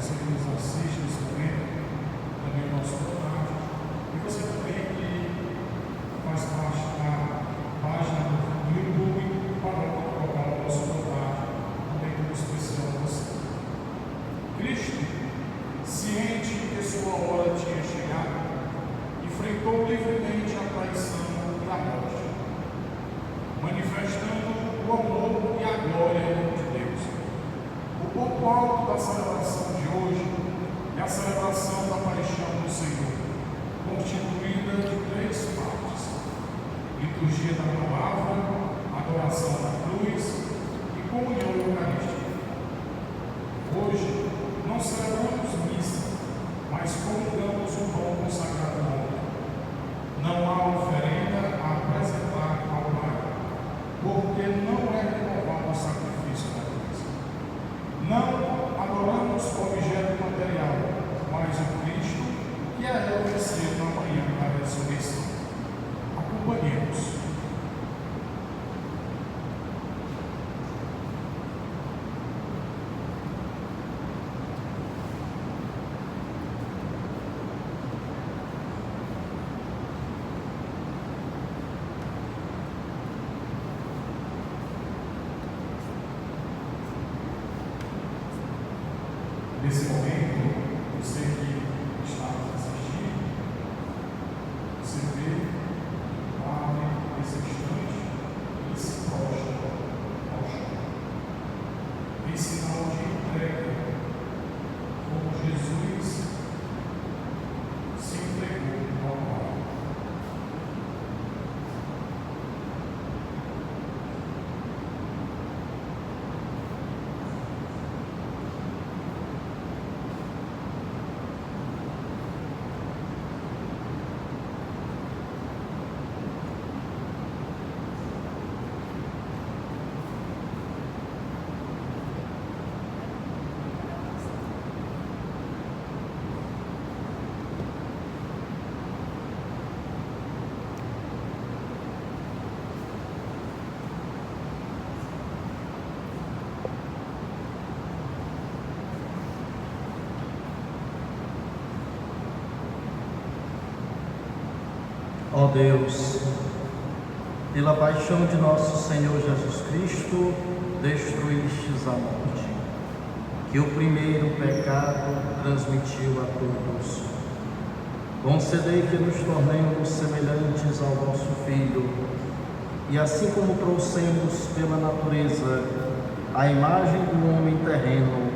você que nos assiste nesse momento, também o nosso contato, e você também que faz parte da página do YouTube para colocar o nosso contato, também muito especial a você. Cristo, ciente que sua hora tinha chegado, enfrentou livremente a traição e a morte, manifestando o amor e a glória de Deus. O ponto alto da celebração de hoje é a celebração da paixão do Senhor, constituída de 3 partes: liturgia da palavra, adoração da cruz e comunhão eucarística. Hoje não celebramos missa, mas comungamos o pão consagrado ao altar. Não há oferenda a apresentar ao Pai, porque não é renovado o sacrifício da cruz. Não adoramos objeto material, mas o Cristo, que é oferecido na manhã da ressurreição. Acompanhemos. Nesse momento, você que está nos assistindo, você vê o Padre nesse instante, ele se prostra ao chão, em sinal de entrega, como Jesus se entregou ao Pai. Ó Deus, pela paixão de nosso Senhor Jesus Cristo, destruístes a morte, que o primeiro pecado transmitiu a todos. Concedei que nos tornemos semelhantes ao vosso Filho, e assim como trouxemos pela natureza a imagem do homem terreno,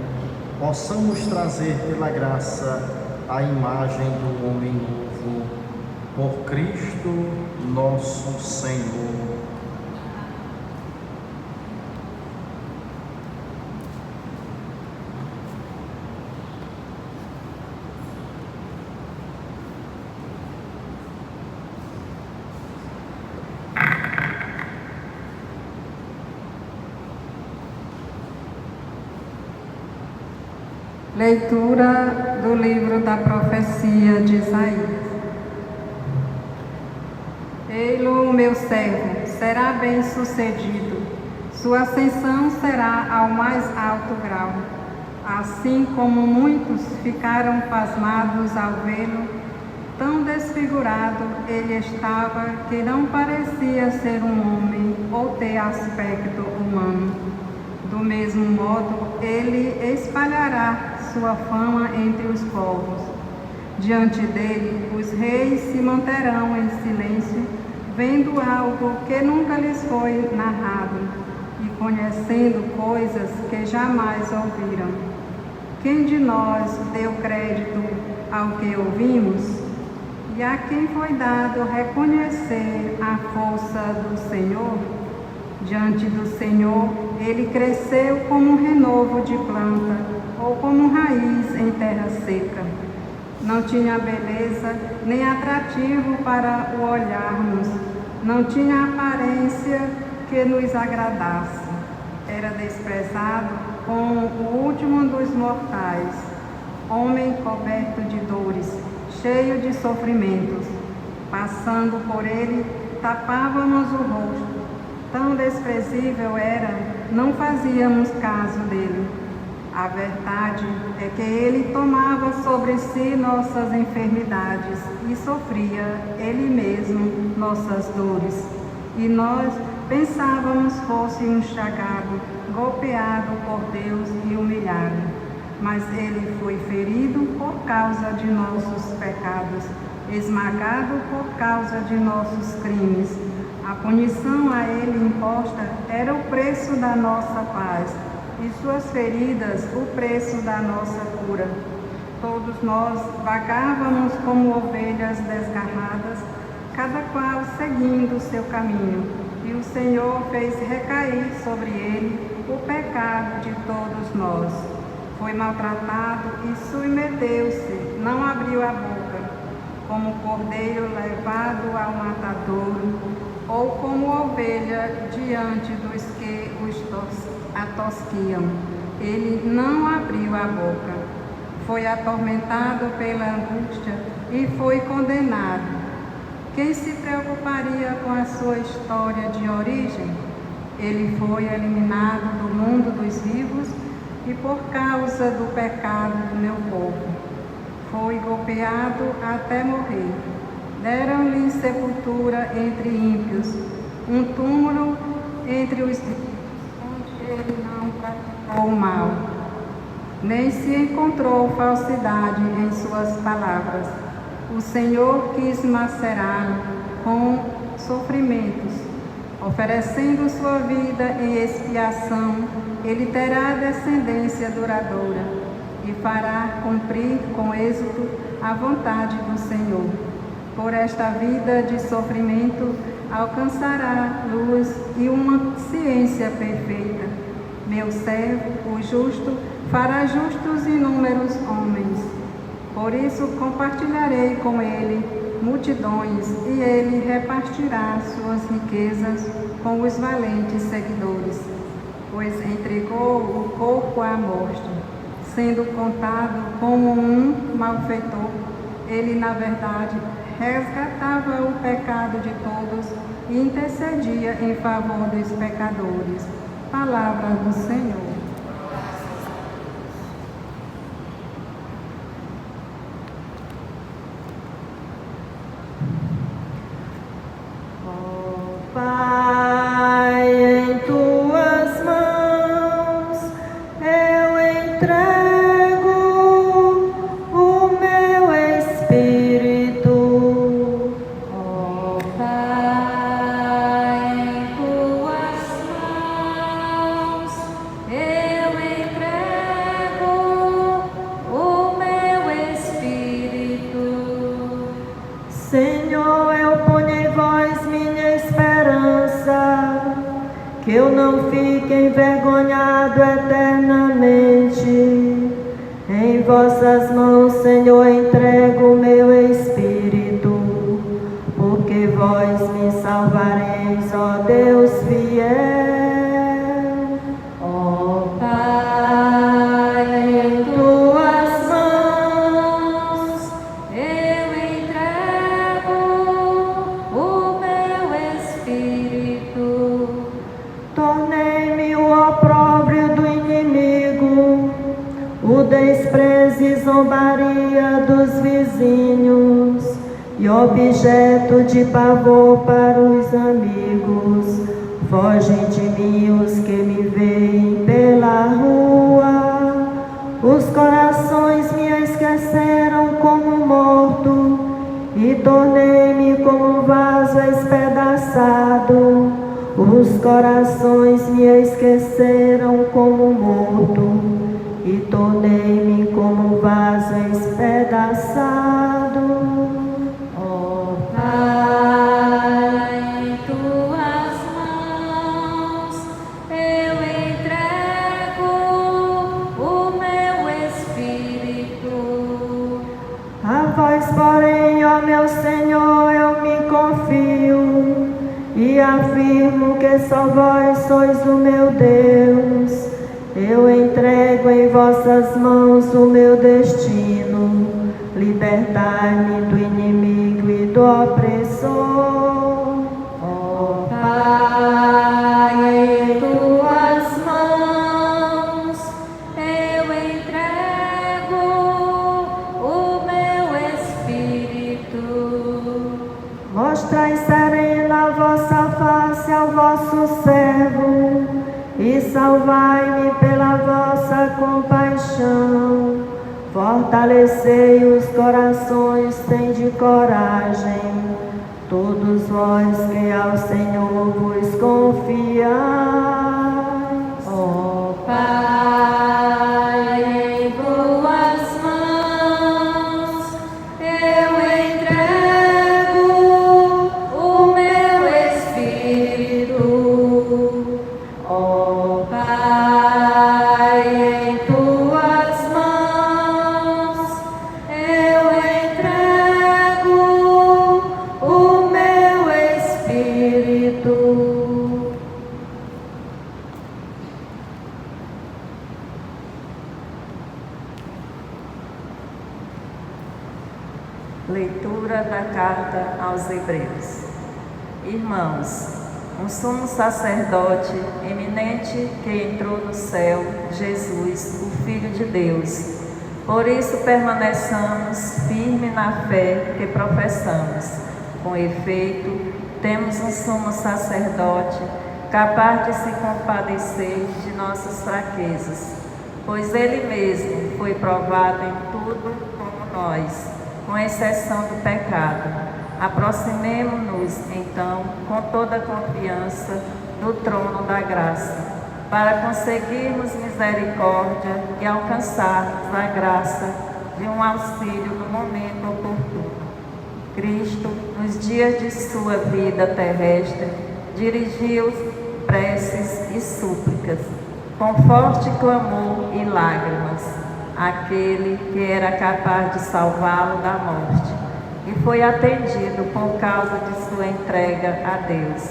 possamos trazer pela graça a imagem do homem novo. Por Cristo nosso Senhor. Leitura do livro da profecia de Isaías. Ei-lo, meu servo, será bem sucedido, sua ascensão será ao mais alto grau. Assim como muitos ficaram pasmados ao vê-lo, tão desfigurado ele estava que não parecia ser um homem ou ter aspecto humano. Do mesmo modo, ele espalhará sua fama entre os povos. Diante dele, os reis se manterão em silêncio, vendo algo que nunca lhes foi narrado e conhecendo coisas que jamais ouviram. Quem de nós deu crédito ao que ouvimos? E a quem foi dado reconhecer a força do Senhor? Diante do Senhor, ele cresceu como um renovo de planta ou como raiz em terra seca. Não tinha beleza nem atrativo para o olharmos, não tinha aparência que nos agradasse. Era desprezado como o último dos mortais, homem coberto de dores, cheio de sofrimentos. Passando por ele, tapávamos o rosto. Tão desprezível era, não fazíamos caso dele. A verdade é porque Ele tomava sobre si nossas enfermidades e sofria Ele mesmo nossas dores. E nós pensávamos fosse um chagado, golpeado por Deus e humilhado. Mas Ele foi ferido por causa de nossos pecados, esmagado por causa de nossos crimes. A punição a Ele imposta era o preço da nossa paz, e suas feridas o preço da nossa cura. Todos nós vagávamos como ovelhas desgarradas, cada qual seguindo o seu caminho, e o Senhor fez recair sobre Ele o pecado de todos nós. Foi maltratado e submeteu-se, não abriu a boca, como cordeiro levado ao matadouro, ou como ovelha diante dos que a tosquiam. Ele não abriu a boca. Foi atormentado pela angústia e foi condenado. Quem se preocuparia com a sua história de origem? Ele foi eliminado do mundo dos vivos e por causa do pecado do meu povo. Foi golpeado até morrer. Deram-lhe sepultura entre ímpios, um túmulo entre os vivos, onde ele não praticou o mal, nem se encontrou falsidade em suas palavras. O Senhor quis macerá-lo com sofrimentos, oferecendo sua vida em expiação. Ele terá descendência duradoura e fará cumprir com êxito a vontade do Senhor. Por esta vida de sofrimento alcançará luz e uma ciência perfeita. Meu servo, o justo, fará justos inúmeros homens. Por isso compartilharei com ele multidões, e ele repartirá suas riquezas com os valentes seguidores, pois entregou o corpo à morte, sendo contado como um malfeitor. Ele, na verdade, resgatava o pecado de todos e intercedia em favor dos pecadores. Palavra do Senhor. Pai, em tuas mãos eu entrego o meu espírito. Ó Pai, em tuas mãos eu entrego o meu espírito. Senhor, eu ponho em vós minha esperança, que eu não fique envergonhado eternamente. Em vossas mãos, Senhor, entrego o meu espírito, porque vós me salvareis, ó Deus fiel. Ó Pai, em tuas mãos eu entrego o meu espírito. Tornei-me o opróbrio do inimigo, o desprezo e zombaria dos vizinhos, e objeto de pavor para os amigos. Fogem de mim os que me veem pela rua, os corações me esqueceram como morto, e tornei-me como um vaso espedaçado. Os corações me esqueceram como morto, e tornei-me como um vaso espedaçado. Ó Pai, em tuas mãos eu entrego o meu espírito. A vós, porém, ó meu Senhor, eu me confio, e afirmo que só vós sois o meu Deus. Eu entrego em vossas mãos o meu destino, libertai-me do inimigo e do opressor. Ó Pai, em tuas mãos eu entrego paixão. Fortalecei os corações, tende coragem, todos vós que ao Senhor vos confiais. Ó Pai, em tuas mãos eu entrego o meu espírito. Ó Pai, em tuas mãos eu entrego o meu espírito. Leitura da carta aos Hebreus. Irmãos, um sumo sacerdote eminente que entrou no céu, Jesus, o Filho de Deus. Por isso permaneçamos firmes na fé que professamos. Com efeito, temos um sumo sacerdote capaz de se compadecer de nossas fraquezas, pois ele mesmo foi provado em tudo como nós, com exceção do pecado. Aproximemo-nos, então, com toda a confiança do trono da graça, para conseguirmos misericórdia e alcançarmos a graça de um auxílio no momento oportuno. Cristo, nos dias de sua vida terrestre, dirigiu preces e súplicas, com forte clamor e lágrimas, àquele que era capaz de salvá-lo da morte, e foi atendido por causa de sua entrega a Deus.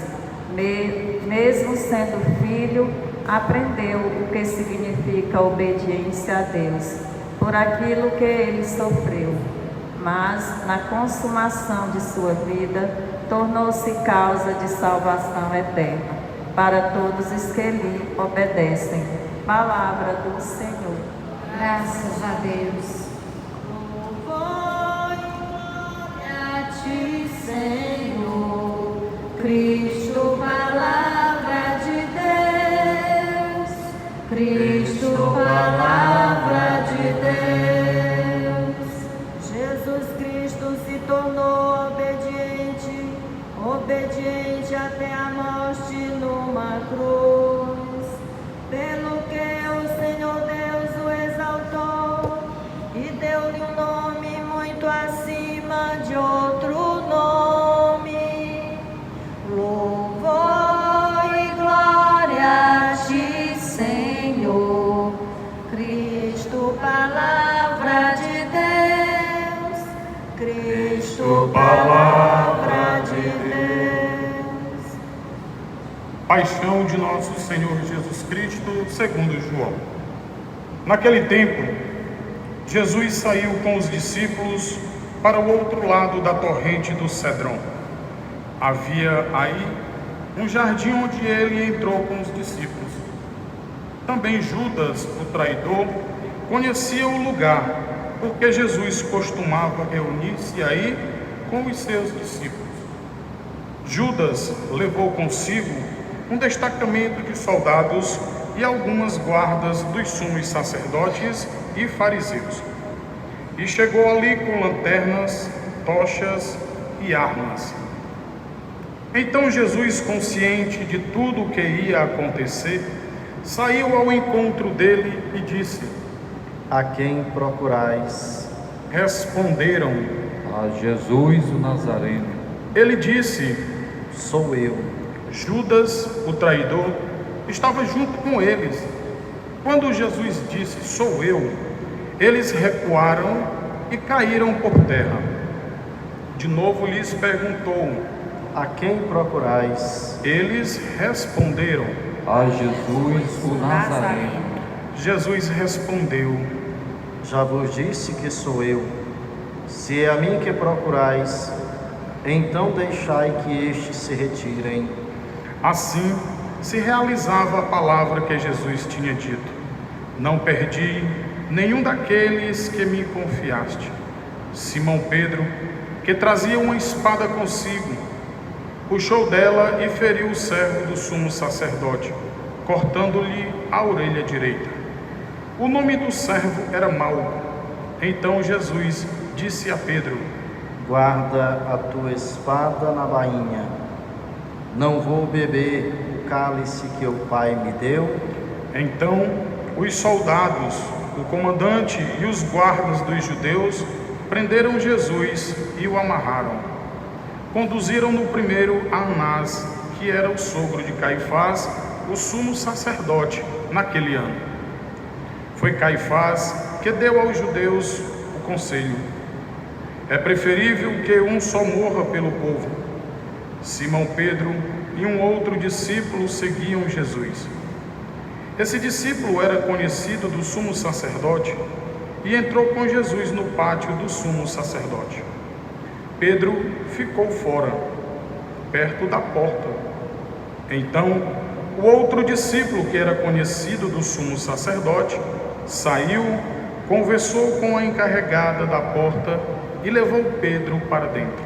Mesmo sendo filho, aprendeu o que significa obediência a Deus, por aquilo que ele sofreu. Mas, na consumação de sua vida, tornou-se causa de salvação eterna para todos os que lhe obedecem. Palavra do Senhor. Graças a Deus. Louvor e glória a ti, Senhor, Cristo, palavra de Deus. Cristo, palavra de Deus. Jesus Cristo se tornou obediente até a morte numa cruz, pelo que o Senhor Deus o exaltou e deu-lhe um nome muito acima de outro nome. Louvor e glória a ti, Senhor. Cristo, palavra de Deus. Cristo, palavra de Deus. Paixão de nosso Senhor Jesus Cristo, segundo João. Naquele tempo, Jesus saiu com os discípulos para o outro lado da torrente do Cedron. Havia aí um jardim onde ele entrou com os discípulos. Também Judas, o traidor, conhecia o lugar, porque Jesus costumava reunir-se aí com os seus discípulos. Judas levou consigo um destacamento de soldados e algumas guardas dos sumos sacerdotes e fariseus. E chegou ali com lanternas, tochas e armas. Então Jesus, consciente de tudo o que ia acontecer, saiu ao encontro dele e disse: A quem procurais? Responderam. A Jesus o Nazareno. Ele disse: Sou eu. Judas, o traidor, estava junto com eles. Quando Jesus disse: Sou eu, eles recuaram e caíram por terra. De novo lhes perguntou: A quem procurais? Eles responderam: A Jesus o Nazareno. Jesus respondeu: Já vos disse que sou eu. Se é a mim que procurais, então deixai que estes se retirem. Assim se realizava a palavra que Jesus tinha dito: Não perdi nenhum daqueles que me confiaste. Simão Pedro, que trazia uma espada consigo, puxou dela e feriu o servo do sumo sacerdote, cortando-lhe a orelha direita. O nome do servo era Malco. Então Jesus disse a Pedro: Guarda a tua espada na bainha. Não vou beber o cálice que o Pai me deu. Então os soldados, o comandante e os guardas dos judeus prenderam Jesus e o amarraram. Conduziram-no primeiro a Anás, que era o sogro de Caifás, o sumo sacerdote, naquele ano. Foi Caifás que deu aos judeus o conselho: é preferível que um só morra pelo povo. Simão Pedro e um outro discípulo seguiam Jesus. Esse discípulo era conhecido do sumo sacerdote e entrou com Jesus no pátio do sumo sacerdote. Pedro ficou fora, perto da porta. Então, o outro discípulo, que era conhecido do sumo sacerdote, saiu, conversou com a encarregada da porta e levou Pedro para dentro.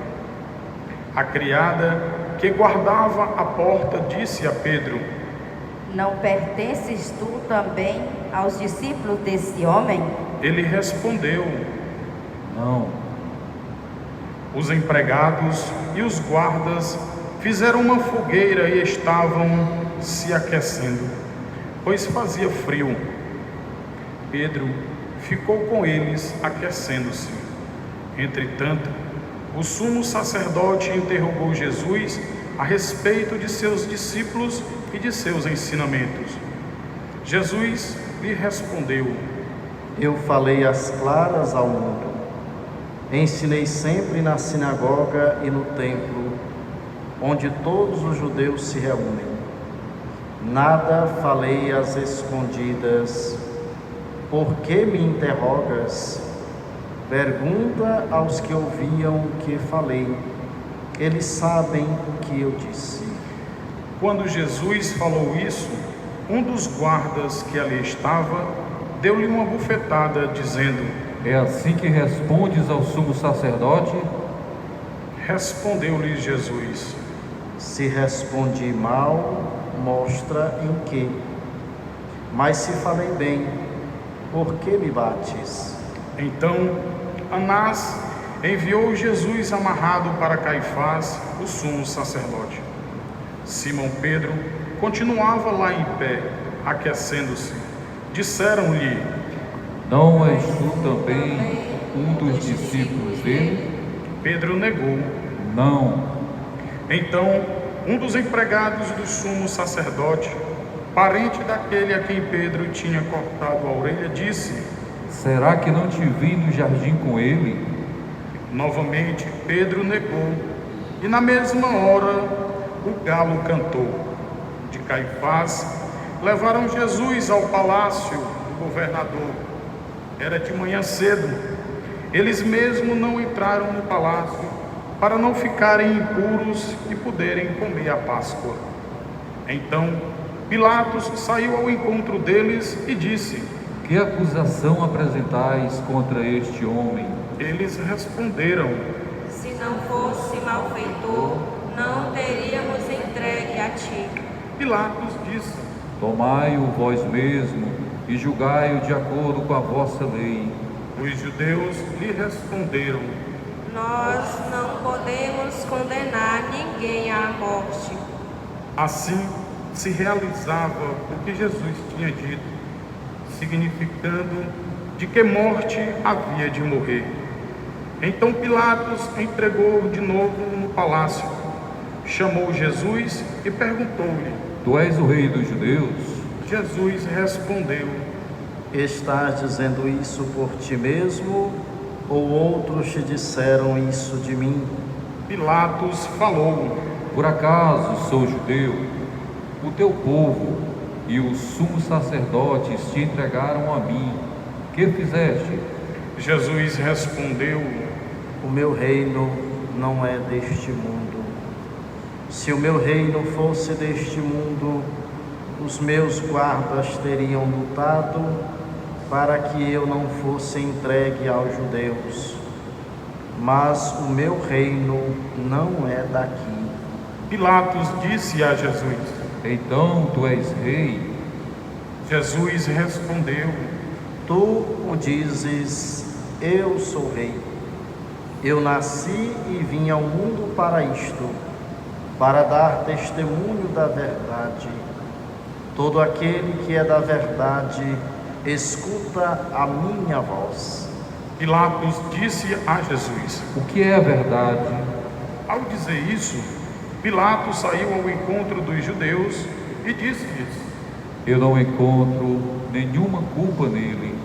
A criada que guardava a porta disse a Pedro: Não pertences tu também aos discípulos desse homem? Ele respondeu: Não. Os empregados e os guardas fizeram uma fogueira e estavam se aquecendo, pois fazia frio. Pedro ficou com eles aquecendo-se. Entretanto, o sumo sacerdote interrogou Jesus a respeito de seus discípulos e de seus ensinamentos. Jesus lhe respondeu: Eu falei às claras ao mundo. Ensinei sempre na sinagoga e no templo, onde todos os judeus se reúnem. Nada falei às escondidas. Por que me interrogas? Pergunta aos que ouviam o que falei. Eles sabem o que eu disse. Quando Jesus falou isso, um dos guardas que ali estava deu-lhe uma bufetada, dizendo: É assim que respondes ao sumo sacerdote? Respondeu-lhe Jesus: Se respondi mal, mostra em que. Mas se falei bem, por que me bates? Então Anás enviou Jesus amarrado para Caifás, o sumo sacerdote. Simão Pedro continuava lá em pé, aquecendo-se. Disseram-lhe: Não és tu também um dos discípulos dele? Pedro negou. Não. Então um dos empregados do sumo sacerdote, parente daquele a quem Pedro tinha cortado a orelha, disse: Será que não te vi no jardim com ele? Novamente Pedro negou, e na mesma hora o galo cantou. De Caifás levaram Jesus ao palácio do governador. Era de manhã cedo. Eles mesmos não entraram no palácio para não ficarem impuros e poderem comer a Páscoa. Então Pilatos saiu ao encontro deles e disse: Que acusação apresentais contra este homem? Eles responderam: Se não fosse malfeitor, não teríamos entregue a ti. Pilatos disse: Tomai-o vós mesmo e julgai-o de acordo com a vossa lei. Os judeus lhe responderam: Nós não podemos condenar ninguém à morte. Assim se realizava o que Jesus tinha dito, significando de que morte havia de morrer. Então Pilatos entregou de novo no palácio, chamou Jesus e perguntou-lhe: Tu és o rei dos judeus? Jesus respondeu: Estás dizendo isso por ti mesmo, ou outros te disseram isso de mim? Pilatos falou: Por acaso sou judeu? O teu povo e os sumos sacerdotes te entregaram a mim. Que fizeste? Jesus respondeu: O meu reino não é deste mundo. Se o meu reino fosse deste mundo, os meus guardas teriam lutado para que eu não fosse entregue aos judeus. Mas o meu reino não é daqui. Pilatos disse a Jesus: Então tu és rei? Jesus respondeu: Tu o dizes, eu sou rei. Eu nasci e vim ao mundo para isto, para dar testemunho da verdade. Todo aquele que é da verdade, escuta a minha voz. Pilatos disse a Jesus: O que é a verdade? Ao dizer isso, Pilatos saiu ao encontro dos judeus e disse-lhes: Eu não encontro nenhuma culpa nele,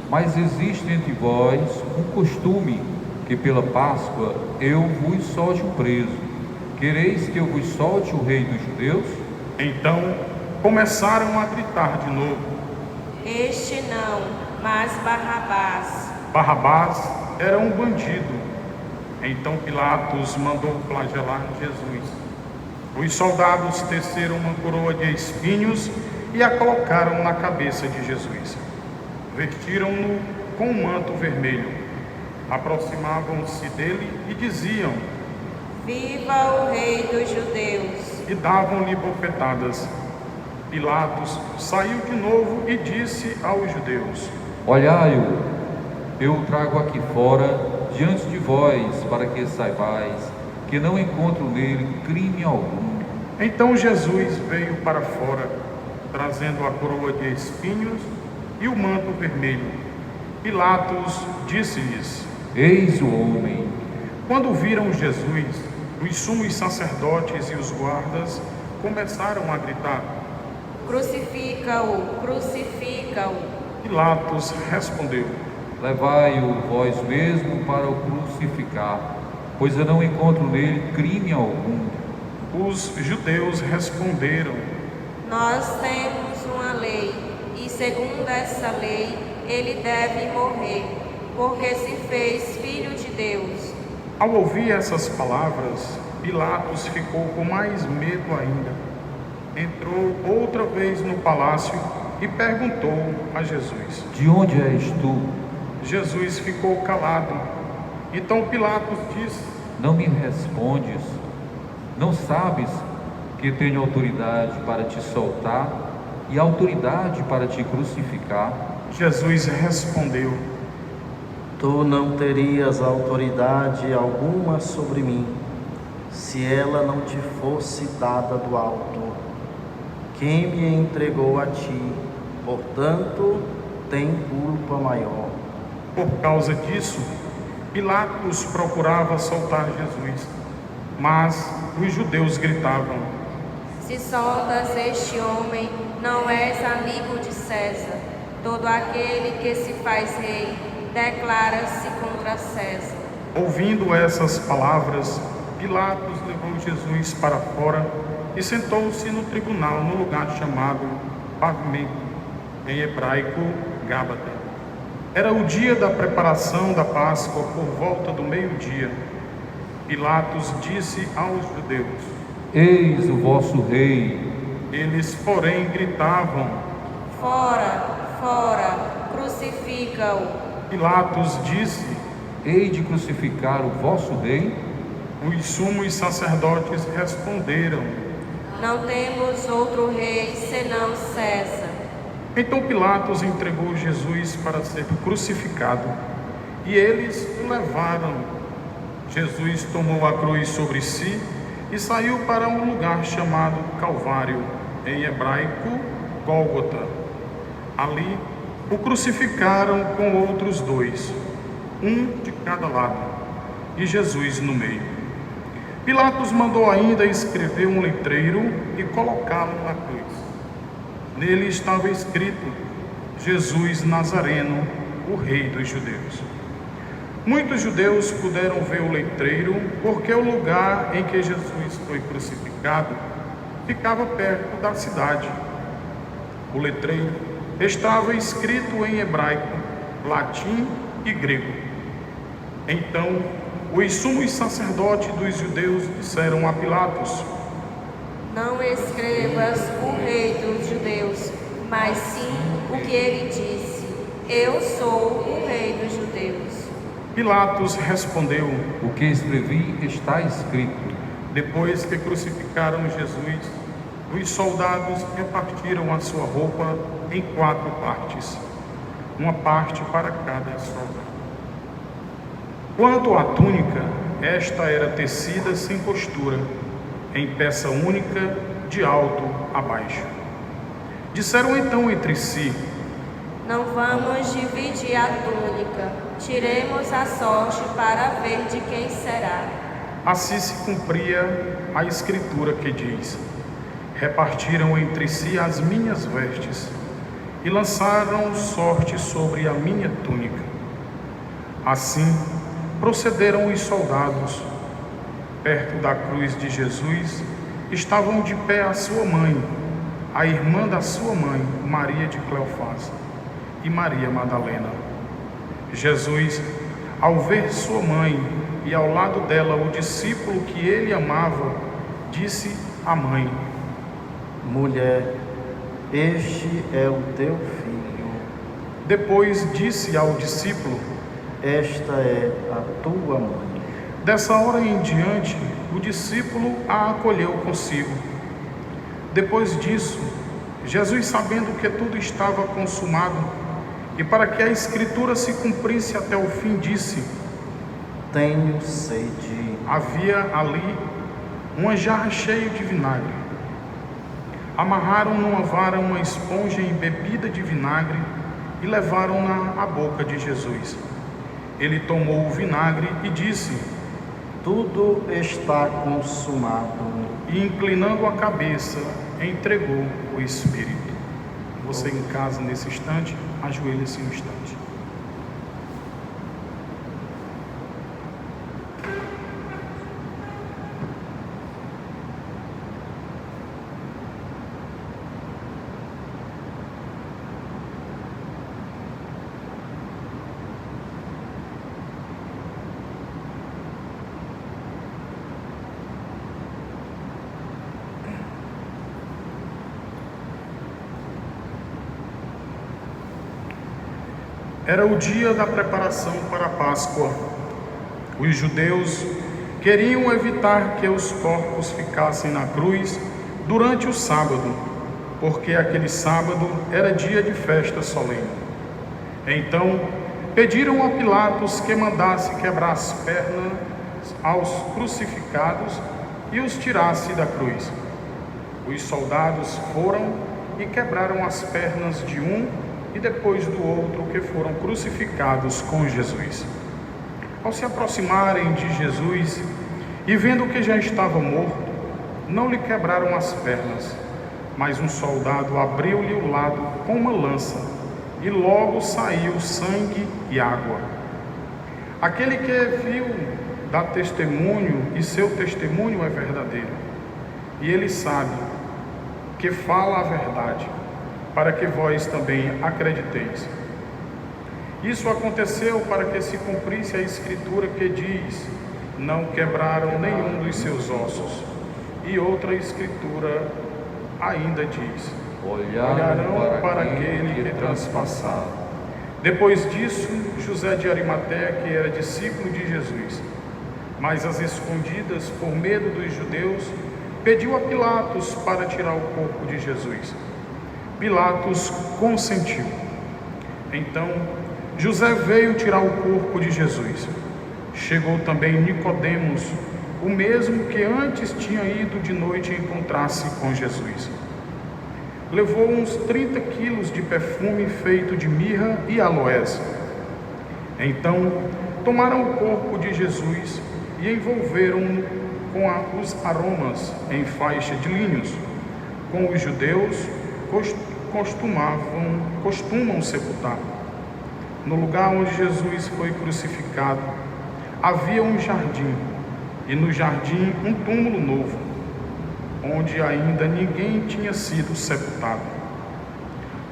mas existe entre vós um costume que pela Páscoa eu vos solte o preso. Quereis que eu vos solte o rei dos judeus? Então começaram a gritar de novo: Este não, mas Barrabás. Barrabás era um bandido. Então Pilatos mandou flagelar Jesus. Os soldados teceram uma coroa de espinhos e a colocaram na cabeça de Jesus. Vestiram-no com um manto vermelho. Aproximavam-se dele e diziam: Viva o rei dos judeus. E davam-lhe bofetadas. Pilatos saiu de novo e disse aos judeus: Olhai-o, eu o trago aqui fora diante de vós, para que saibais que não encontro nele crime algum. Então Jesus veio para fora, trazendo a coroa de espinhos e o manto vermelho. Pilatos disse-lhes: Eis o homem. Quando viram Jesus, os sumos sacerdotes e os guardas começaram a gritar: Crucifica-o, crucifica-o. Pilatos respondeu: Levai-o vós mesmo para o crucificar, pois eu não encontro nele crime algum. Os judeus responderam: Nós temos uma lei, e segundo essa lei, ele deve morrer, porque se fez filho de Deus. Ao ouvir essas palavras, Pilatos ficou com mais medo ainda. Entrou outra vez no palácio e perguntou a Jesus: De onde és tu? Jesus ficou calado. Então Pilatos disse: Não me respondes? Não sabes que tenho autoridade para te soltar e autoridade para te crucificar? Jesus respondeu: Tu não terias autoridade alguma sobre mim, se ela não te fosse dada do alto. Quem me entregou a ti, portanto, tem culpa maior. Por causa disso, Pilatos procurava soltar Jesus, mas os judeus gritavam: Se soltas este homem, não és amigo de César. Todo aquele que se faz rei declara-se contra César. Ouvindo essas palavras, Pilatos levou Jesus para fora e sentou-se no tribunal no lugar chamado Pavimento, em hebraico Gábata. Era o dia da preparação da Páscoa, por volta do meio-dia. Pilatos disse aos judeus: Eis o vosso rei. Eles, porém, gritavam: Fora, fora, crucifica-o. Pilatos disse: Hei de crucificar o vosso rei? Os sumos sacerdotes responderam: Não temos outro rei senão César. Então Pilatos entregou Jesus para ser crucificado, e eles o levaram. Jesus tomou a cruz sobre si e saiu para um lugar chamado Calvário, em hebraico Gólgota. Ali o crucificaram com outros dois, um de cada lado, e Jesus no meio. Pilatos mandou ainda escrever um letreiro e colocá-lo na cruz. Nele estava escrito: Jesus Nazareno, o Rei dos Judeus. Muitos judeus puderam ver o letreiro, porque o lugar em que Jesus foi crucificado ficava perto da cidade. O letreiro estava escrito em hebraico, latim e grego. Então, os sumos sacerdotes dos judeus disseram a Pilatos: Não escrevas o rei dos judeus, mas sim o que ele disse: Eu sou o rei dos judeus. Pilatos respondeu: O que escrevi está escrito. Depois que crucificaram Jesus, os soldados repartiram a sua roupa em 4 partes. uma parte para cada soldado. Quanto à túnica, esta era tecida sem costura, em peça única, de alto a baixo. Disseram então entre si: Não vamos dividir a túnica, tiremos a sorte para ver de quem será. Assim se cumpria a escritura que diz: repartiram entre si as minhas vestes e lançaram sorte sobre a minha túnica. Assim procederam os soldados. Perto da cruz de Jesus estavam de pé a sua mãe, a irmã da sua mãe, Maria de Cleofás, e Maria Madalena. Jesus, ao ver sua mãe e ao lado dela o discípulo que ele amava, disse à mãe: Mulher, este é o teu filho. Depois disse ao discípulo: Esta é a tua mãe. Dessa hora em diante, o discípulo a acolheu consigo. Depois disso, Jesus, sabendo que tudo estava consumado, e para que a escritura se cumprisse até o fim, disse: Tenho sede. Havia ali uma jarra cheia de vinagre. Amarraram numa vara uma esponja embebida de vinagre e levaram-na à boca de Jesus. Ele tomou o vinagre e disse: Tudo está consumado. E inclinando a cabeça, entregou o Espírito. Você em casa, nesse instante, ajoelhe-se um instante. Era o dia da preparação para a Páscoa. Os judeus queriam evitar que os corpos ficassem na cruz durante o sábado, porque aquele sábado era dia de festa solene. Então, pediram a Pilatos que mandasse quebrar as pernas aos crucificados e os tirasse da cruz. Os soldados foram e quebraram as pernas de um e depois do outro que foram crucificados com Jesus. Ao se aproximarem de Jesus e vendo que já estava morto, não lhe quebraram as pernas, mas um soldado abriu-lhe o lado com uma lança e logo saiu sangue e água. Aquele que viu dá testemunho e seu testemunho é verdadeiro, e ele sabe que fala a verdade, para que vós também acrediteis. Isso aconteceu para que se cumprisse a escritura que diz: não quebraram nenhum dos seus ossos. E outra escritura ainda diz: olharão para aquele que transpassaram. Depois disso, José de Arimateia, que era discípulo de Jesus, mas às escondidas, por medo dos judeus, pediu a Pilatos para tirar o corpo de Jesus. Pilatos consentiu. Então, José veio tirar o corpo de Jesus. Chegou também Nicodemos, o mesmo que antes tinha ido de noite encontrar-se com Jesus. Levou uns 30 quilos de perfume feito de mirra e aloés. Então, tomaram o corpo de Jesus e envolveram-no com os aromas em faixa de linhos, como os judeus costumam sepultar. No lugar onde Jesus foi crucificado, havia um jardim, e no jardim um túmulo novo, onde ainda ninguém tinha sido sepultado.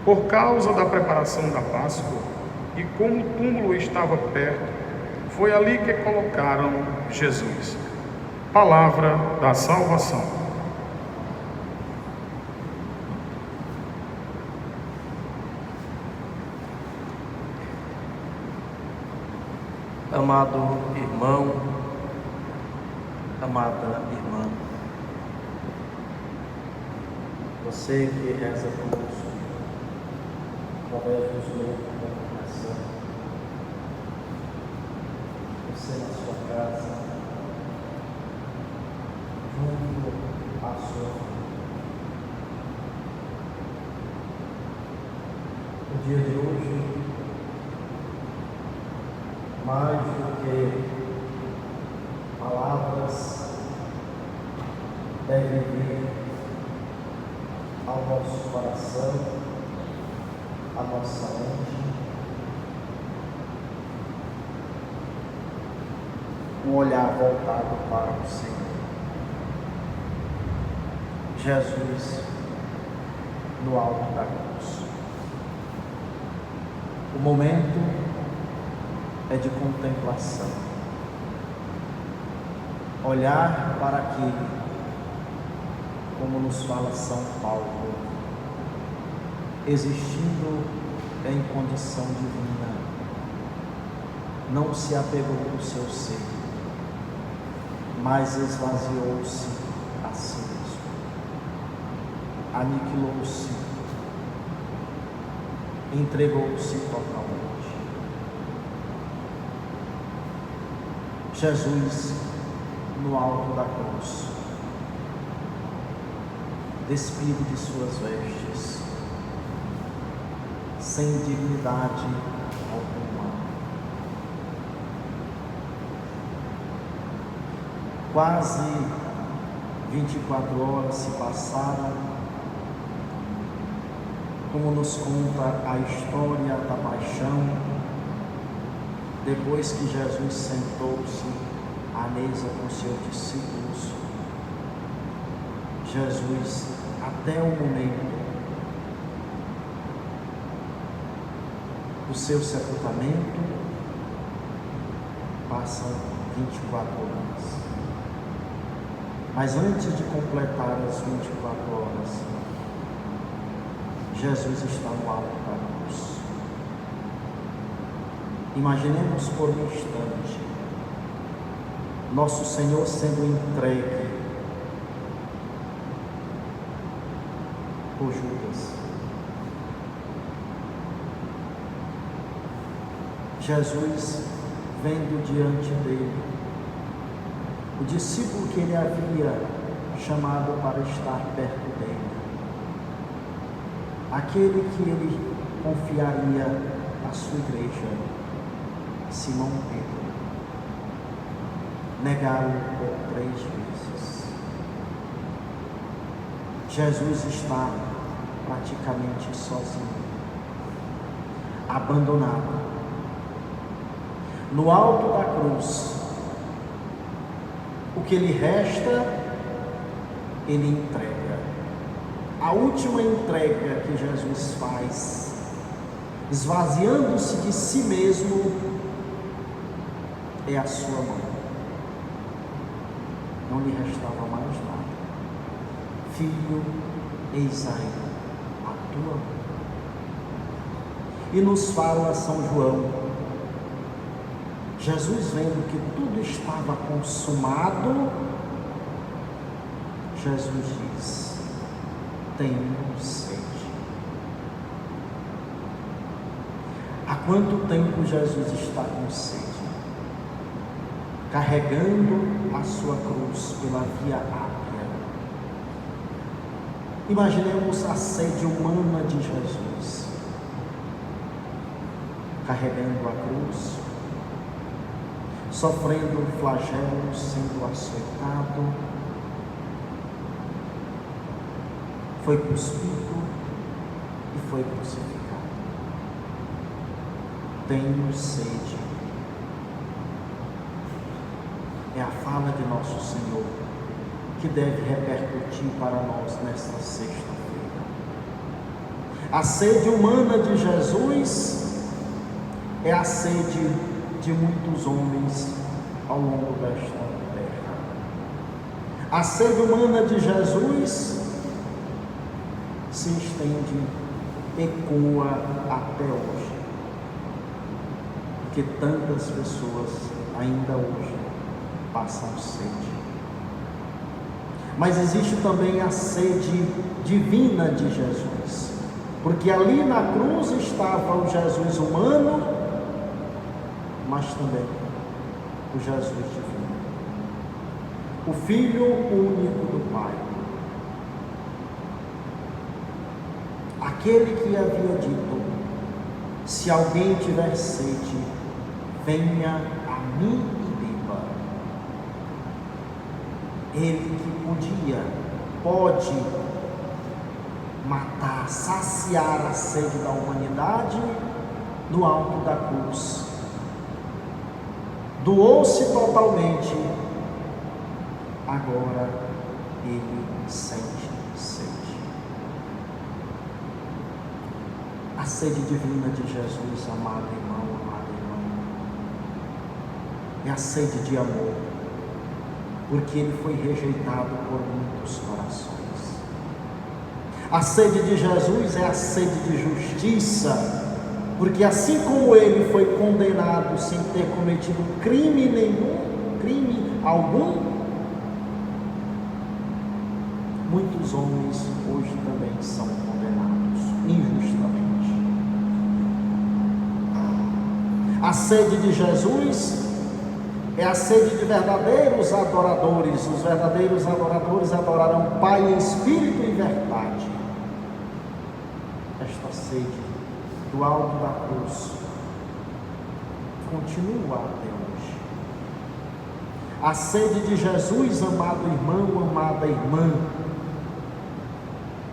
Por causa da preparação da Páscoa, e como o túmulo estava perto, foi ali que colocaram Jesus. Palavra da salvação. Amado irmão, amada irmã, você que reza conosco, através dos meios de comunicação, casa, junto à sua família. O dia de hoje, mais do que palavras, deve vir ao nosso coração, à nossa mente, um olhar voltado para o Senhor. Jesus no alto da cruz. O momento é de contemplação. Olhar para aquele, como nos fala São Paulo, existindo em condição divina, não se apegou ao seu ser, mas esvaziou-se a si mesmo, aniquilou-se, entregou-se totalmente. Jesus no alto da cruz, despido de suas vestes, sem dignidade alguma. Quase 24 horas se passaram, como nos conta a história da paixão, depois que Jesus sentou-se à mesa com seus discípulos. Jesus, até o momento do seu sepultamento, passam 24 horas. Mas antes de completar as 24 horas, Jesus está no alto da cruz. Imaginemos por um instante nosso Senhor sendo entregue por Judas. Jesus vendo diante dele o discípulo que ele havia chamado para estar perto dele, aquele que ele confiaria a sua igreja, Simão Pedro, negá-lo por 3 vezes. Jesus está praticamente sozinho, abandonado. No alto da cruz, o que lhe resta, ele entrega. A última entrega que Jesus faz, esvaziando-se de si mesmo, é a sua mão. Não lhe restava mais nada. Filho, eis aí a tua mão. E nos fala São João, Jesus vendo que tudo estava consumado, Jesus diz: tenho sede. Há quanto tempo Jesus está com sede? Carregando a sua cruz pela via ápia. Imaginemos a sede humana de Jesus, carregando a cruz, sofrendo flagelos, sendo açoitado, foi cuspido e foi crucificado. Tenho sede. É a fala de nosso Senhor que deve repercutir para nós nesta sexta-feira. A sede humana de Jesus é a sede de muitos homens ao longo desta terra. A sede humana de Jesus se estende, ecoa até hoje, porque tantas pessoas ainda hoje passam sede. Mas existe também a sede divina de Jesus, porque ali na cruz estava o Jesus humano, mas também o Jesus divino, o Filho único do Pai, aquele que havia dito: se alguém tiver sede, venha a mim e beba. Ele que pode matar, saciar a sede da humanidade no alto da cruz. Doou-se totalmente, agora ele sente sede. A sede divina de Jesus, amado irmão, amada irmã, é a sede de amor, porque ele foi rejeitado por muitos corações. A sede de Jesus é a sede de justiça, porque assim como ele foi condenado sem ter cometido crime algum, muitos homens hoje também são condenados injustamente. A sede de Jesus é a sede de verdadeiros adoradores. Os verdadeiros adoradores adorarão o Pai em espírito e verdade. Esta sede do alto da cruz continua até hoje. A sede de Jesus, amado irmão, amada irmã,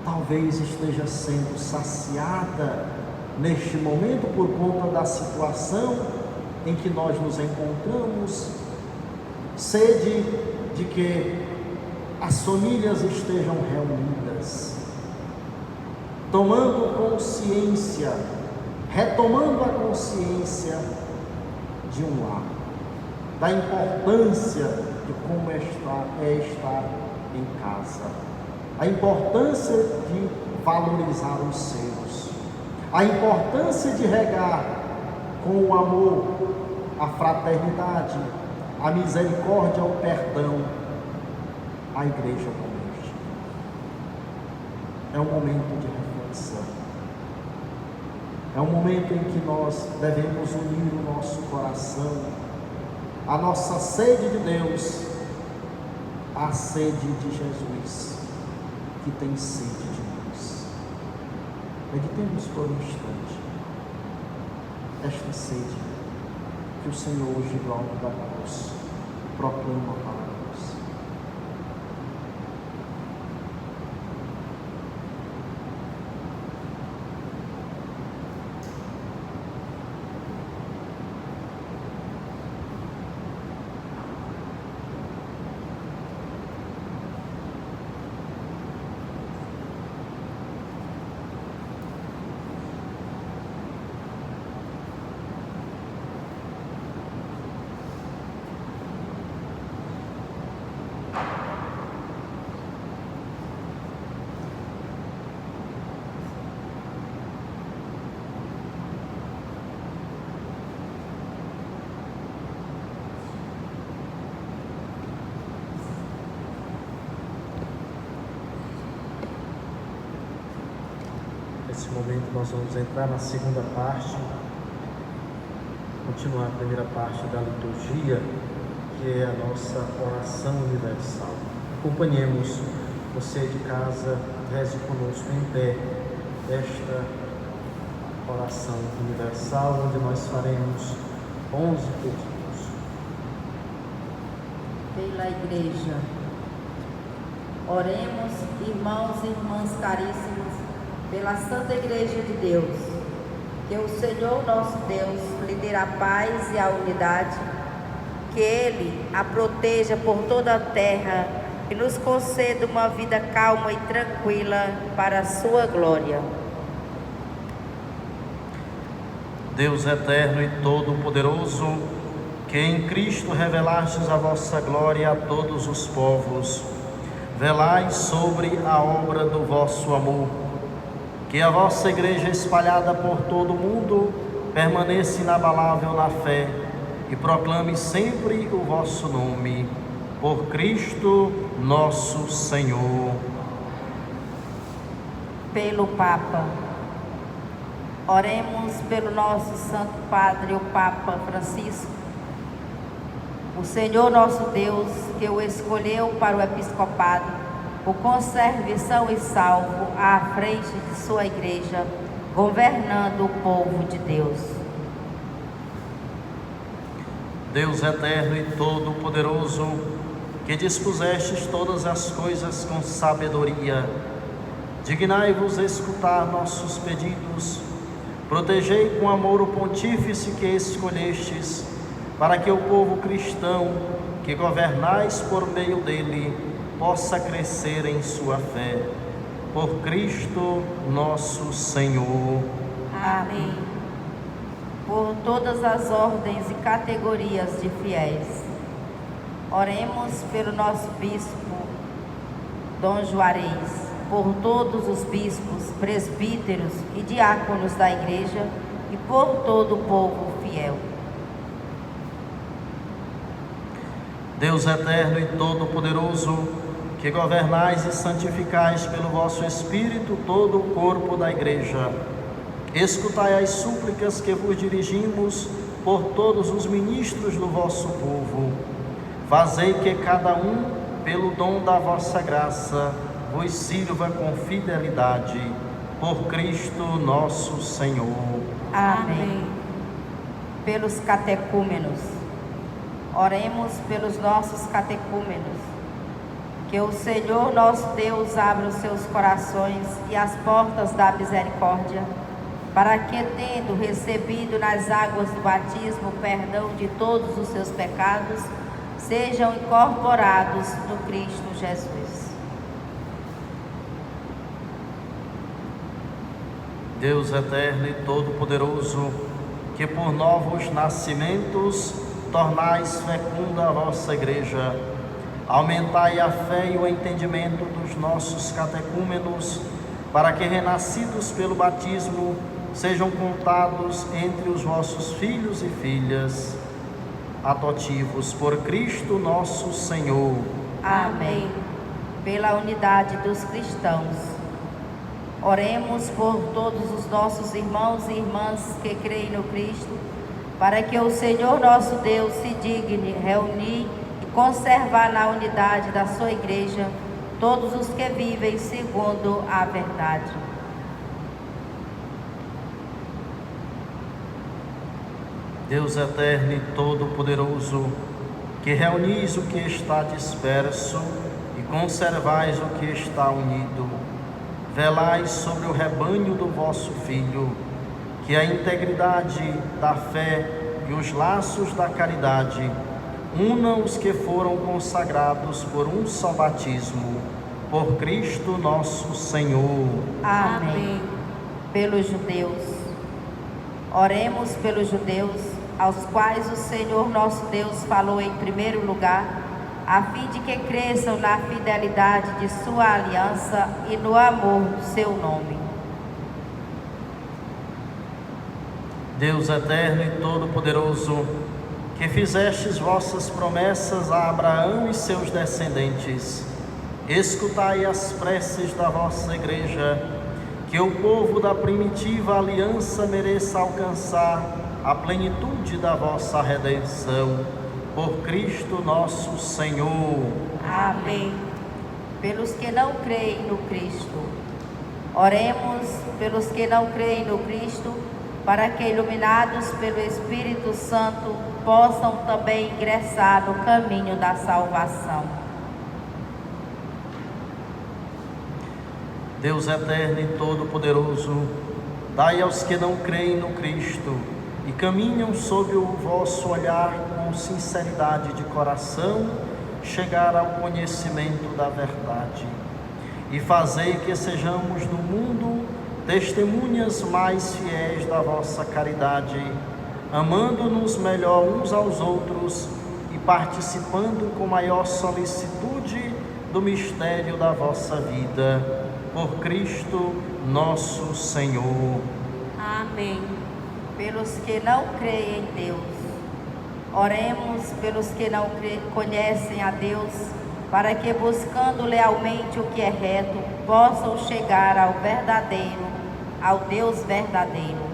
talvez esteja sendo saciada neste momento por conta da situação em que nós nos encontramos. Sede de que as famílias estejam reunidas, tomando consciência, retomando a consciência de um lar, da importância de como é estar em casa, a importância de valorizar os seus, a importância de regar com o amor, a fraternidade, a misericórdia, o perdão, a igreja doméstica. É um momento de reflexão. É um momento em que nós devemos unir o nosso coração, a nossa sede de Deus, à sede de Jesus, que tem sede de nós. Meditemos por um instante esta sede que o Senhor hoje do alto da cruz proclama para nós. Nesse momento nós vamos entrar na segunda parte, continuar a primeira parte da liturgia, que é a nossa oração universal. Acompanhemos, você de casa, reze conosco em pé esta oração universal, onde nós faremos 11 pedidos. Pela Igreja, oremos, irmãos e irmãs caríssimos, pela Santa Igreja de Deus, que o Senhor nosso Deus lhe dê a paz e a unidade, que Ele a proteja por toda a terra e nos conceda uma vida calma e tranquila para a sua glória. Deus eterno e todo-poderoso, que em Cristo revelastes a vossa glória a todos os povos, velai sobre a obra do vosso amor, que a vossa Igreja espalhada por todo o mundo permaneça inabalável na fé e proclame sempre o vosso nome, por Cristo nosso Senhor. Pelo Papa, oremos pelo nosso Santo Padre, o Papa Francisco, O Senhor nosso Deus, que o escolheu para o episcopado, o conserve são e salvo à frente de sua igreja, governando o povo de Deus. Deus eterno e todo-poderoso, que dispusestes todas as coisas com sabedoria, dignai-vos escutar nossos pedidos, protegei com amor o pontífice que escolhestes, para que o povo cristão, que governais por meio dele, possa crescer em sua fé. Por Cristo nosso Senhor. Amém. Por todas as ordens e categorias de fiéis, oremos pelo nosso bispo, Dom Juarez, por todos os bispos, presbíteros e diáconos da igreja e por todo o povo fiel. Deus eterno e todo-poderoso, que governais e santificais pelo vosso Espírito todo o corpo da igreja, escutai as súplicas que vos dirigimos por todos os ministros do vosso povo. Fazei que cada um, pelo dom da vossa graça, vos sirva com fidelidade. Por Cristo nosso Senhor. Amém. Pelos catecúmenos, oremos pelos nossos catecúmenos. Que o Senhor nosso Deus abra os seus corações e as portas da misericórdia, para que, tendo recebido nas águas do batismo o perdão de todos os seus pecados, sejam incorporados no Cristo Jesus. Deus eterno e todo-poderoso, que por novos nascimentos tornais fecunda a vossa igreja, aumentai a fé e o entendimento dos nossos catecúmenos, para que, renascidos pelo batismo, sejam contados entre os vossos filhos e filhas adotivos, por Cristo nosso Senhor. Amém. Pela unidade dos cristãos, oremos por todos os nossos irmãos e irmãs que creem no Cristo, para que o Senhor nosso Deus se digne reunir e conservar na unidade da sua igreja todos os que vivem segundo a verdade. Deus eterno e todo-poderoso, que reunis o que está disperso e conservais o que está unido, velai sobre o rebanho do vosso Filho, que a integridade da fé e os laços da caridade unam os que foram consagrados por um só batismo, por Cristo nosso Senhor. Amém. Pelos judeus, oremos pelos judeus, aos quais o Senhor nosso Deus falou em primeiro lugar, a fim de que cresçam na fidelidade de sua aliança e no amor do seu nome. Deus eterno e todo-poderoso, que fizestes vossas promessas a Abraão e seus descendentes, escutai as preces da vossa igreja, que o povo da primitiva aliança mereça alcançar a plenitude da vossa redenção, por Cristo nosso Senhor. Amém. Pelos que não creem no Cristo, oremos pelos que não creem no Cristo, para que, iluminados pelo Espírito Santo, possam também ingressar no caminho da salvação. Deus eterno e todo-poderoso, dai aos que não creem no Cristo e caminham sob o vosso olhar com sinceridade de coração, chegar ao conhecimento da verdade. E fazei que sejamos no mundo testemunhas mais fiéis da vossa caridade, amando-nos melhor uns aos outros e participando com maior solicitude do mistério da vossa vida. Por Cristo nosso Senhor. Amém. Pelos que não creem em Deus, oremos pelos que não conhecem a Deus, para que, buscando lealmente o que é reto, possam chegar ao Deus verdadeiro.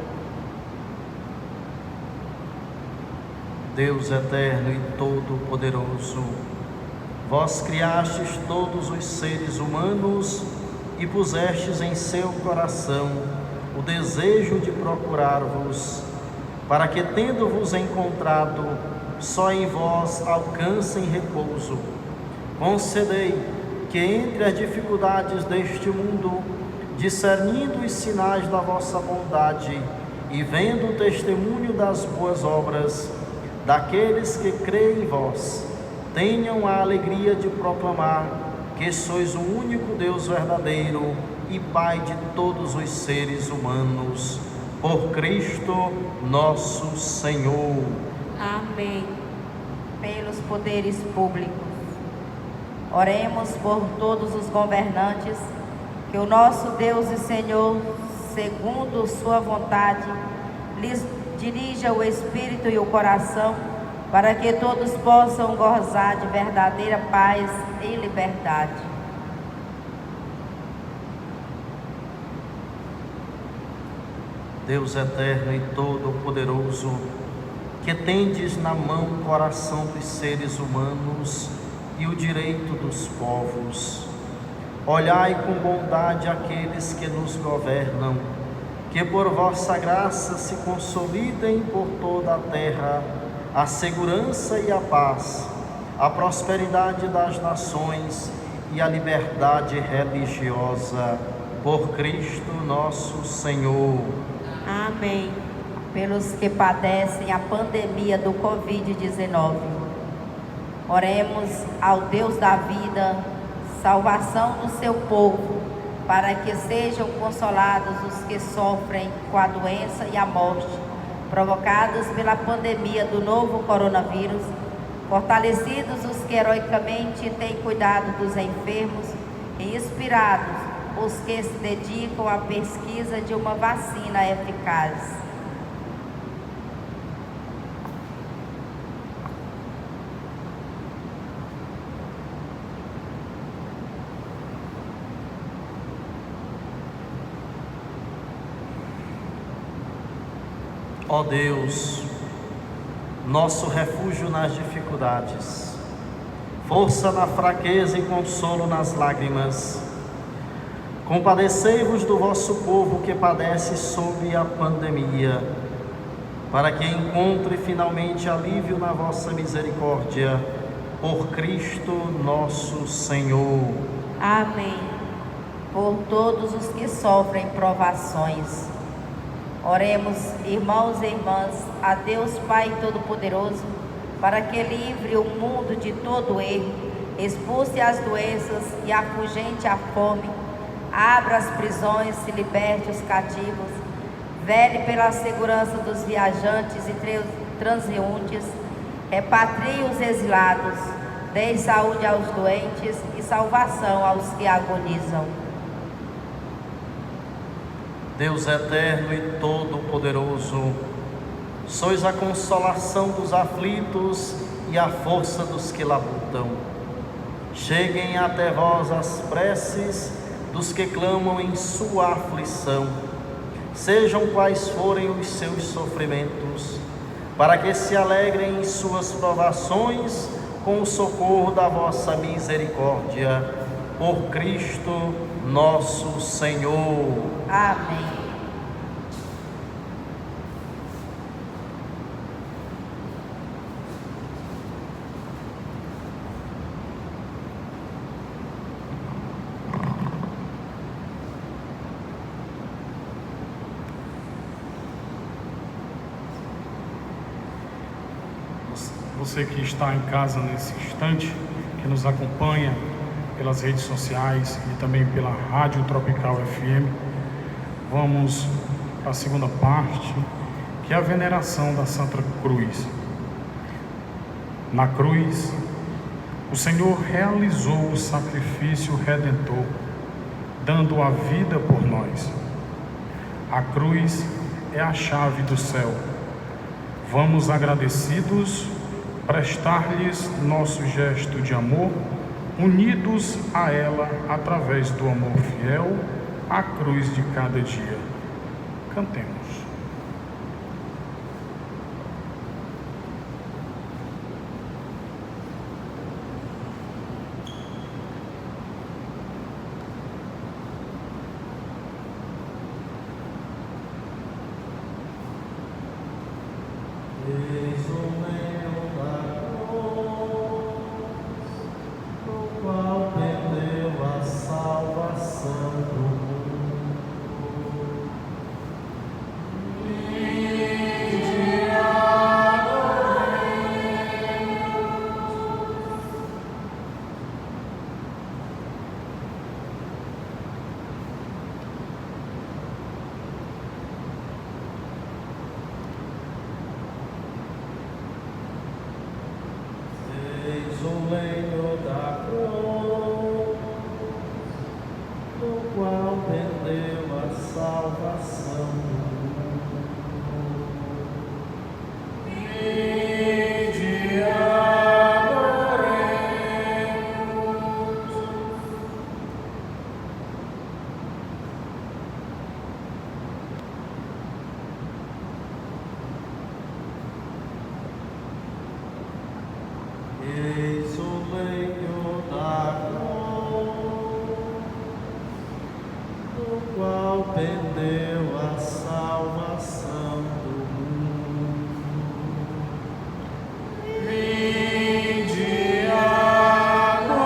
Deus eterno e todo-poderoso, vós criastes todos os seres humanos e pusestes em seu coração o desejo de procurar-vos, para que, tendo-vos encontrado, só em vós alcancem repouso. Concedei que, entre as dificuldades deste mundo, discernindo os sinais da vossa bondade e vendo o testemunho das boas obras daqueles que creem em vós, tenham a alegria de proclamar que sois o único Deus verdadeiro e Pai de todos os seres humanos, por Cristo nosso Senhor. Amém. Pelos poderes públicos, oremos por todos os governantes, que o nosso Deus e Senhor, segundo sua vontade, lhes dirija o espírito e o coração, para que todos possam gozar de verdadeira paz e liberdade. Deus eterno e todo-poderoso, que tendes na mão o coração dos seres humanos e o direito dos povos, olhai com bondade aqueles que nos governam, que por vossa graça se consolidem por toda a terra a segurança e a paz, a prosperidade das nações e a liberdade religiosa, por Cristo nosso Senhor. Amém. Pelos que padecem a pandemia do Covid-19, oremos ao Deus da vida, salvação do seu povo, para que sejam consolados os que sofrem com a doença e a morte provocados pela pandemia do novo coronavírus, fortalecidos os que heroicamente têm cuidado dos enfermos e inspirados os que se dedicam à pesquisa de uma vacina eficaz. Ó Deus, nosso refúgio nas dificuldades, força na fraqueza e consolo nas lágrimas, compadecei-vos do vosso povo que padece sob a pandemia, para que encontre finalmente alívio na vossa misericórdia, por Cristo nosso Senhor. Amém. Por todos os que sofrem provações, oremos, irmãos e irmãs, a Deus Pai Todo-Poderoso, para que livre o mundo de todo erro, expulse as doenças e afugente a fome, abra as prisões e liberte os cativos, vele pela segurança dos viajantes e transeuntes, repatrie os exilados, dê saúde aos doentes e salvação aos que agonizam. Deus eterno e todo-poderoso, sois a consolação dos aflitos e a força dos que labutam. Cheguem até vós as preces dos que clamam em sua aflição, sejam quais forem os seus sofrimentos, para que se alegrem em suas provações com o socorro da vossa misericórdia, por Cristo nosso Senhor. Amém. Você que está em casa nesse instante, que nos acompanha pelas redes sociais e também pela Rádio Tropical FM, vamos para a segunda parte, que é a veneração da Santa Cruz. Na cruz, o Senhor realizou o sacrifício redentor, dando a vida por nós. A cruz é a chave do céu. Vamos, agradecidos, prestar-lhes nosso gesto de amor, unidos a ela através do amor fiel à cruz de cada dia. Cantemos. o lenho da cruz, do qual pendeu a salvação do mundo. Vinde, Eis o lenho da cruz, do qual pendeu a salvação do mundo. vinde, adoremos.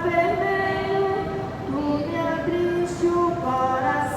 Vermelho, tu me abriste o coração.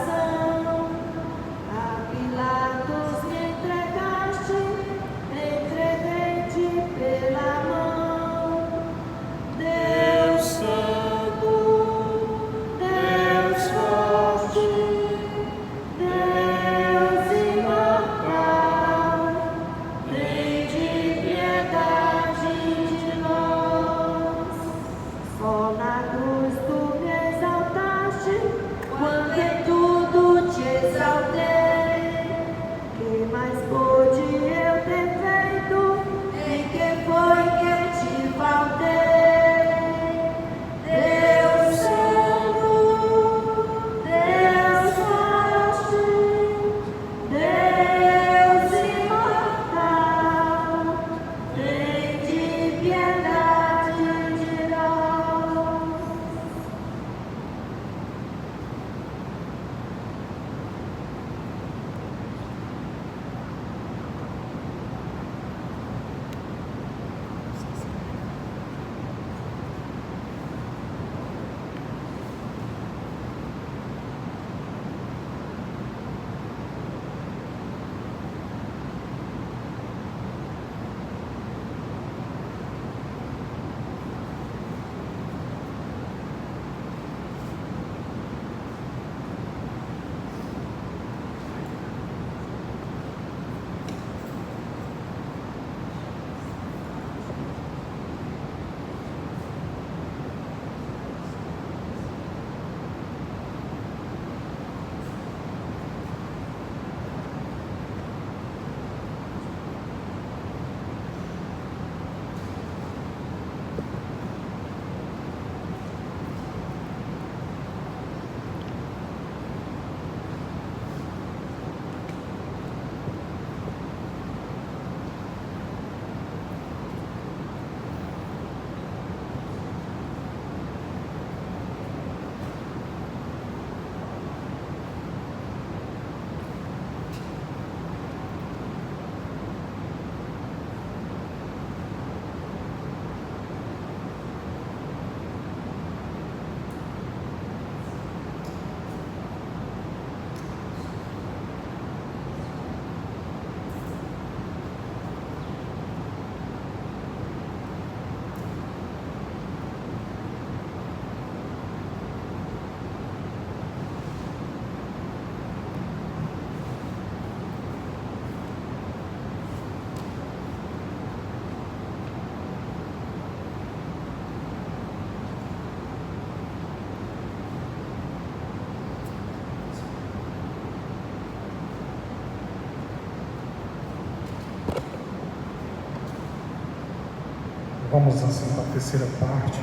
Vamos assim para a terceira parte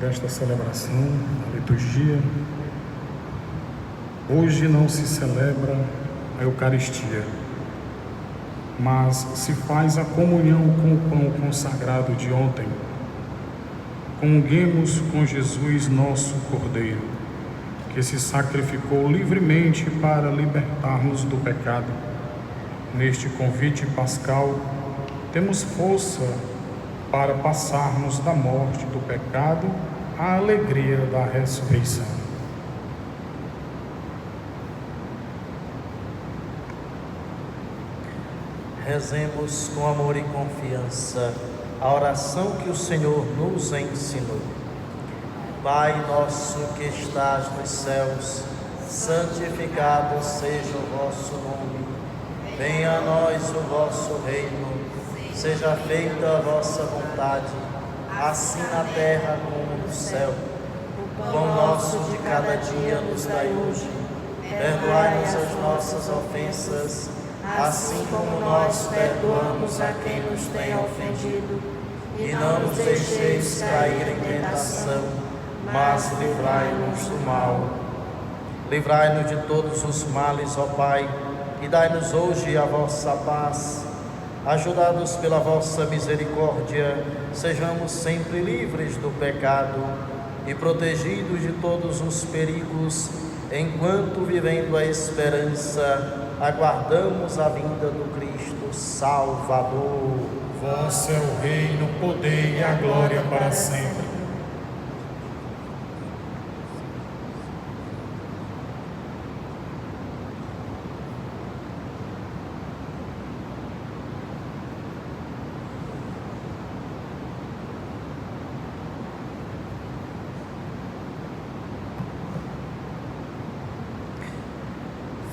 desta celebração, da liturgia. Hoje não se celebra a Eucaristia, mas se faz a comunhão com o pão consagrado de ontem. Comunguemos com Jesus, nosso Cordeiro, que se sacrificou livremente para libertar-nos do pecado. Neste convite pascal, temos força para passarmos da morte do pecado à alegria da ressurreição. Rezemos com amor e confiança a oração que o Senhor nos ensinou. Pai nosso que estás nos céus, santificado seja o vosso nome. Venha a nós o vosso reino. Seja feita a vossa vontade, assim na terra como no céu. O pão nosso de cada dia nos dai hoje. Perdoai-nos as nossas ofensas, assim como nós perdoamos a quem nos tem ofendido. E não nos deixeis cair em tentação, mas livrai-nos do mal. Livrai-nos de todos os males, ó Pai, e dai-nos hoje a vossa paz. Ajudados pela vossa misericórdia, sejamos sempre livres do pecado e protegidos de todos os perigos, enquanto, vivendo a esperança, aguardamos a vinda do Cristo Salvador. Vosso é o reino, o poder e a glória para sempre.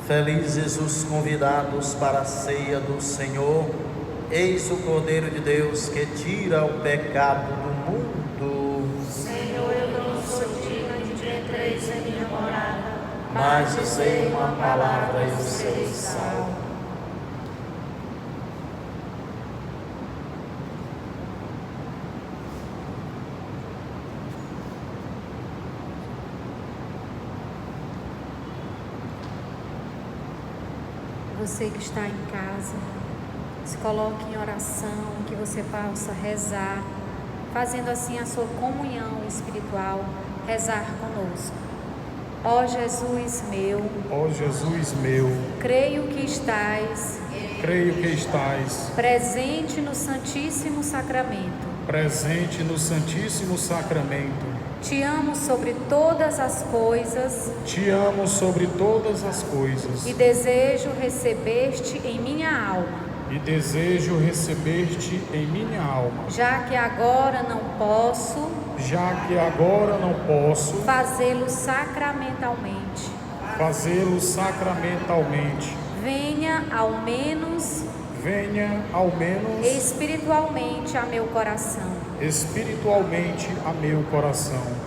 Felizes os convidados para a ceia do Senhor. Eis o Cordeiro de Deus que tira o pecado do mundo. Senhor, eu não sou digna de que entreis em minha morada, mas dizei uma palavra e eu serei salvo. Você que está em casa, se coloque em oração, que você possa rezar, fazendo assim a sua comunhão espiritual, rezar conosco. Ó Jesus meu, creio que estás presente no Santíssimo Sacramento. Te amo sobre todas as coisas. E desejo receber-te em minha alma. Já que agora não posso fazê-lo sacramentalmente. Venha ao menos espiritualmente a meu coração.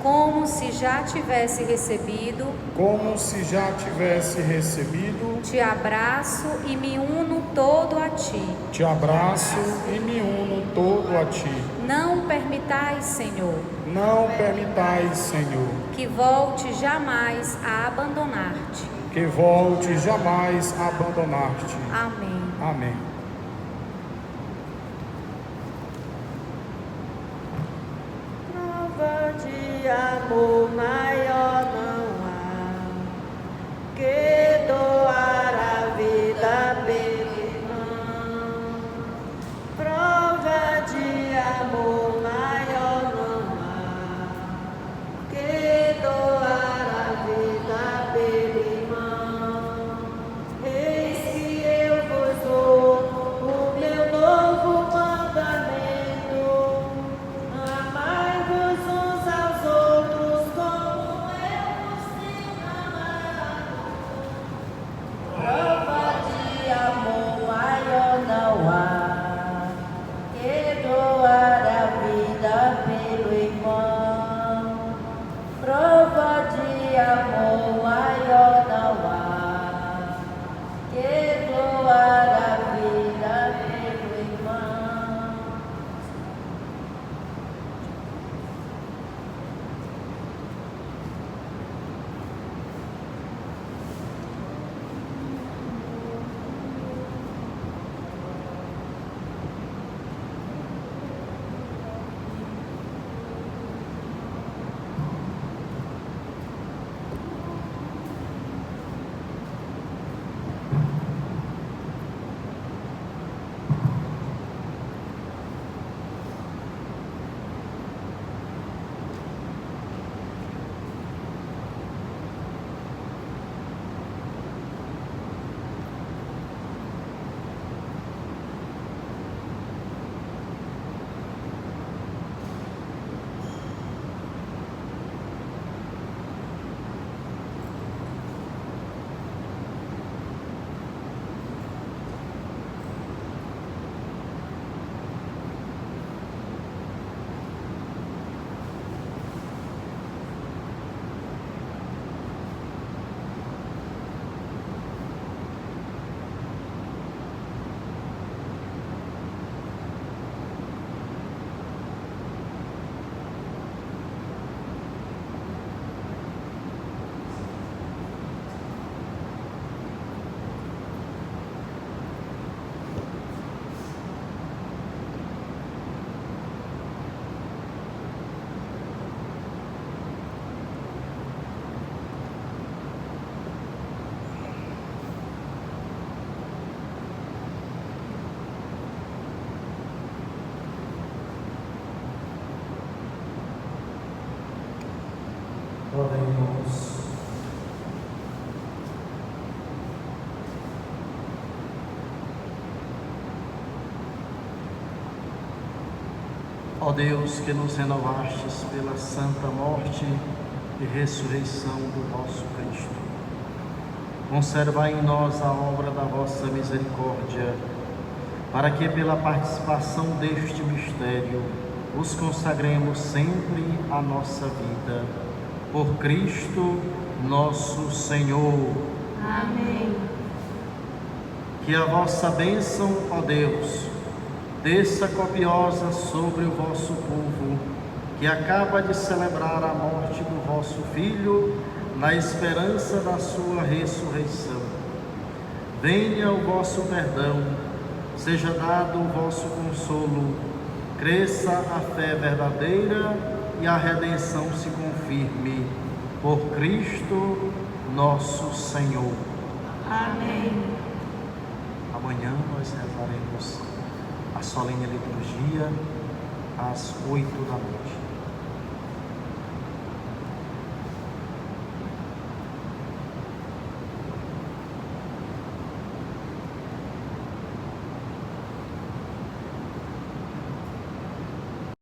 Como se já tivesse recebido. Te abraço e me uno todo a ti. Não permitais, Senhor, que volte jamais a abandonar-te. Amém. Amém. Prova de amor maior não há que doar a vida pelo irmão. Prova de amor maior não há que doar a vida pelo irmão. Eis que eu vos dou o meu novo mandamento: amai-vos uns aos outros como Ó Deus, que nos renovastes pela santa morte e ressurreição do vosso Cristo, conservai em nós a obra da vossa misericórdia, para que pela participação deste mistério os consagremos sempre à nossa vida. Por Cristo nosso Senhor. Amém. Que a vossa bênção, ó Deus, desça copiosa sobre o vosso povo, que acaba de celebrar a morte do vosso Filho, na esperança da sua ressurreição. Venha o vosso perdão, seja dado o vosso consolo, cresça a fé verdadeira e a redenção se confirme. Por Cristo nosso Senhor. Amém. Amanhã nós rezaremos a solene liturgia às 8 da noite.